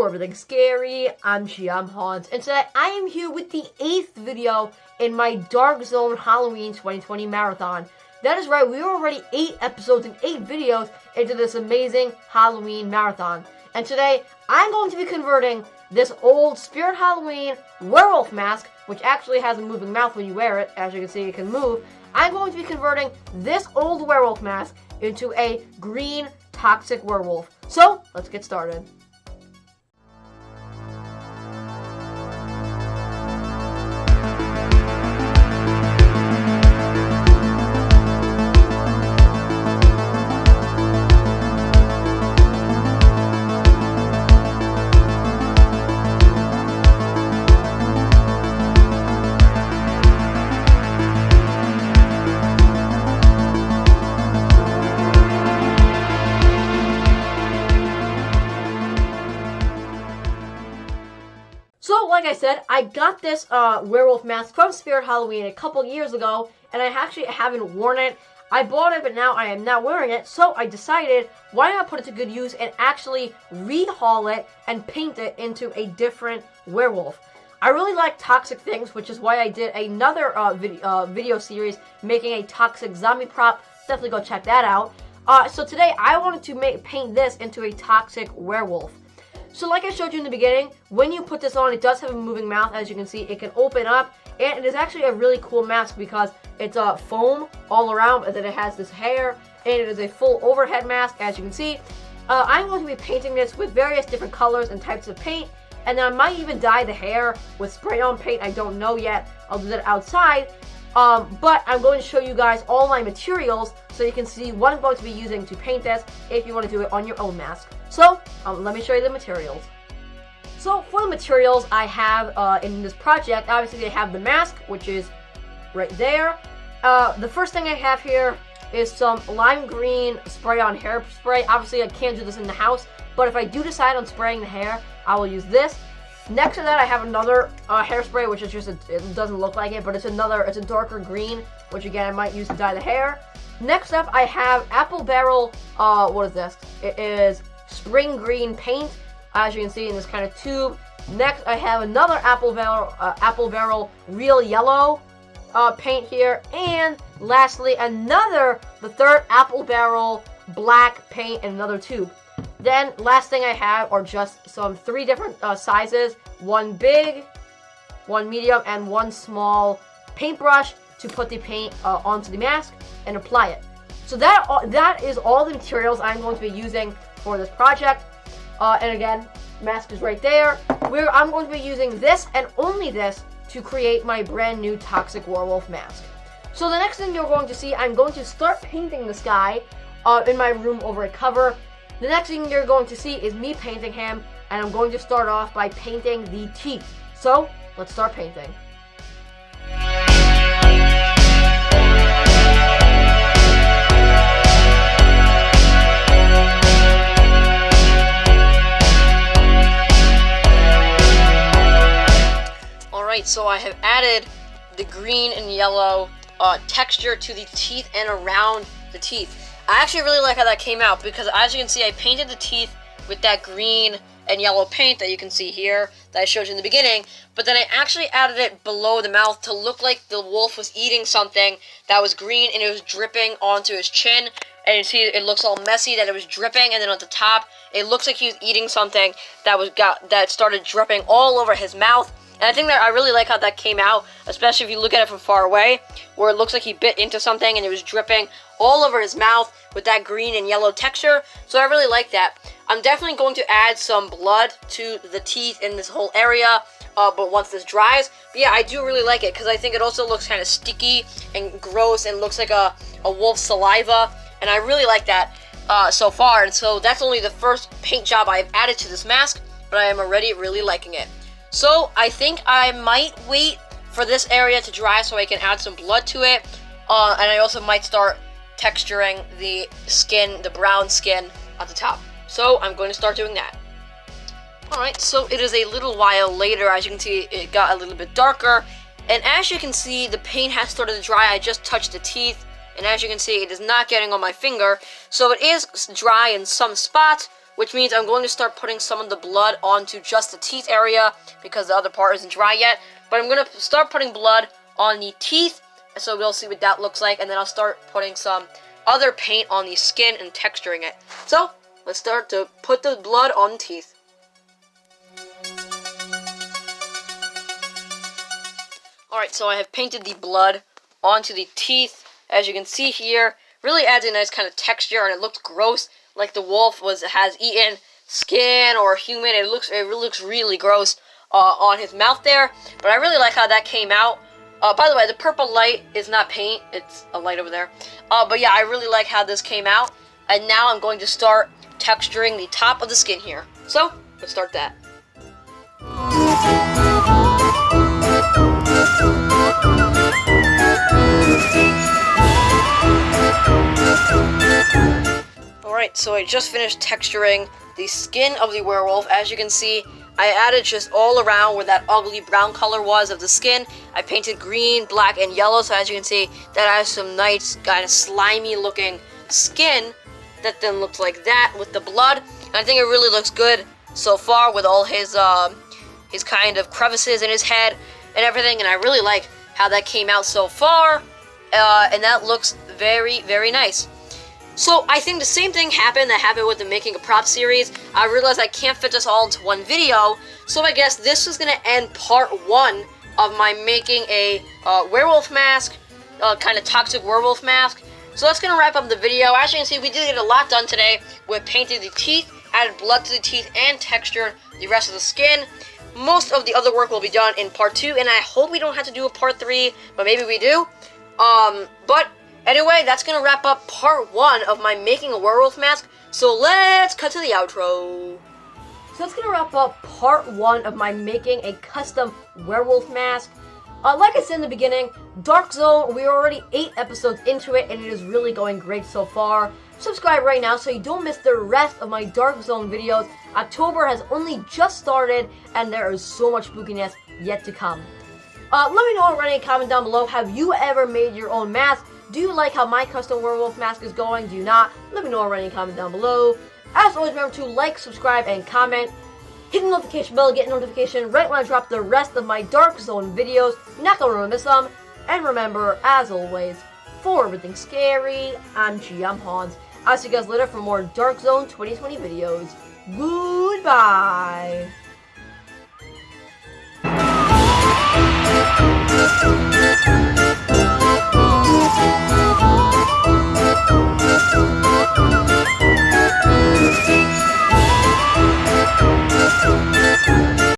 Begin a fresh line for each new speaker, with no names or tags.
Hello everything scary, I'm GMHaunts, and today I am here with the 8th video in my DaRk zOnE Halloween 2020 marathon. That is right, we are already 8 episodes and 8 videos into this amazing Halloween marathon. And today, I'm going to be converting this old Spirit Halloween werewolf mask, which actually has a moving mouth when you wear it. As you can see, it can move. I'm going to be converting this old werewolf mask into a green toxic werewolf. So, let's get started. So, like I said, I got this werewolf mask from Spirit Halloween a couple years ago, and I actually haven't worn it. I bought it, but now I am not wearing it, so I decided, why not put it to good use and actually rehaul it and paint it into a different werewolf. I really like toxic things, which is why I did another video series making a toxic zombie prop. Definitely go check that out. So today, I wanted to paint this into a toxic werewolf. So like I showed you in the beginning, when you put this on, it does have a moving mouth. As you can see, it can open up, and it is actually a really cool mask because it's foam all around, and then it has this hair, and it is a full overhead mask, as you can see. I'm going to be painting this with various different colors and types of paint, and then I might even dye the hair with spray-on paint. I don't know yet. I'll do that outside. But I'm going to show you guys all my materials so you can see what I'm going to be using to paint this if you want to do it on your own mask. So, let me show you the materials. So, for the materials I have in this project, obviously I have the mask, which is right there. The first thing I have here is some lime green spray-on hairspray. Obviously, I can't do this in the house, but if I do decide on spraying the hair, I will use this. Next to that, I have another hairspray, which is just, it doesn't look like it, but it's a darker green, which again, I might use to dye the hair. Next up, I have Apple Barrel, what is this? It is spring green paint, as you can see in this kind of tube. Next, I have another Apple Barrel real yellow paint here. And lastly, the third Apple Barrel black paint in another tube. Then, last thing I have are just some 3 different sizes, one big, one medium, and one small paintbrush to put the paint onto the mask and apply it. So that is all the materials I'm going to be using for this project. And again, mask is right there. I'm going to be using this and only this to create my brand new toxic werewolf mask. So the next thing you're going to see, I'm going to start painting this guy in my room over a cover. The next thing you're going to see is me painting him, and I'm going to start off by painting the teeth. So, let's start painting. Alright, so I have added the green and yellow texture to the teeth and around the teeth. I actually really like how that came out because, as you can see, I painted the teeth with that green and yellow paint that you can see here that I showed you in the beginning, but then I actually added it below the mouth to look like the wolf was eating something that was green and it was dripping onto his chin. And you see it looks all messy that it was dripping, and then at the top it looks like he was eating something that started dripping all over his mouth. And I think that I really like how that came out, especially if you look at it from far away, where it looks like he bit into something and it was dripping all over his mouth with that green and yellow texture. So I really like that. I'm definitely going to add some blood to the teeth in this whole area, but once this dries. But yeah, I do really like it because I think it also looks kind of sticky and gross and looks like a wolf's saliva. And I really like that so far. And so that's only the first paint job I've added to this mask, but I am already really liking it. So I think I might wait for this area to dry so I can add some blood to it. And I also might start texturing the skin, the brown skin at the top. So I'm going to start doing that. Alright, so it is a little while later. As you can see, it got a little bit darker. And as you can see, the paint has started to dry. I just touched the teeth. And as you can see, it is not getting on my finger. So it is dry in some spots, which means I'm going to start putting some of the blood onto just the teeth area because the other part isn't dry yet. But I'm going to start putting blood on the teeth, so we'll see what that looks like, and then I'll start putting some other paint on the skin and texturing it. So, let's start to put the blood on the teeth. Alright, so I have painted the blood onto the teeth. As you can see here, really adds a nice kind of texture, and it looks gross, like the wolf has eaten skin or human. It really looks really gross on his mouth there, but I really like how that came out. By the way, the purple light is not paint, it's a light over there. But yeah, I really like how this came out, and now I'm going to start texturing the top of the skin here. So, let's start that. Alright, so I just finished texturing the skin of the werewolf. As you can see, I added just all around where that ugly brown color was of the skin. I painted green, black, and yellow, so as you can see, that has some nice kind of slimy looking skin that then looks like that with the blood. And I think it really looks good so far with all his kind of crevices in his head and everything, and I really like how that came out so far, and that looks very, very nice. So I think the same thing that happened with the Making a Prop series. I realized I can't fit this all into one video, so I guess this is going to end part 1 of my making a werewolf mask, kind of toxic werewolf mask. So that's going to wrap up the video. As you can see, we did get a lot done today. We painted the teeth, added blood to the teeth, and textured the rest of the skin. Most of the other work will be done in part 2, and I hope we don't have to do a part 3, but maybe we do. But anyway, that's going to wrap up part 1 of my making a werewolf mask, so let's cut to the outro. So that's going to wrap up part 1 of my making a custom werewolf mask. Like I said in the beginning, DaRk zOnE, we're already 8 episodes into it, and it is really going great so far. Subscribe right now so you don't miss the rest of my DaRk zOnE videos. October has only just started, and there is so much spookiness yet to come. Let me know already in a comment down below, have you ever made your own mask? Do you like how my custom werewolf mask is going? Do you not? Let me know already in a comment down below. As always, remember to like, subscribe, and comment. Hit the notification bell, get notification right when I drop the rest of my DaRk zOnE videos. You're not going to miss them. And remember, as always, for everything scary, I'm GMHaunts. I'll see you guys later for more DaRk zOnE 2020 videos. Goodbye!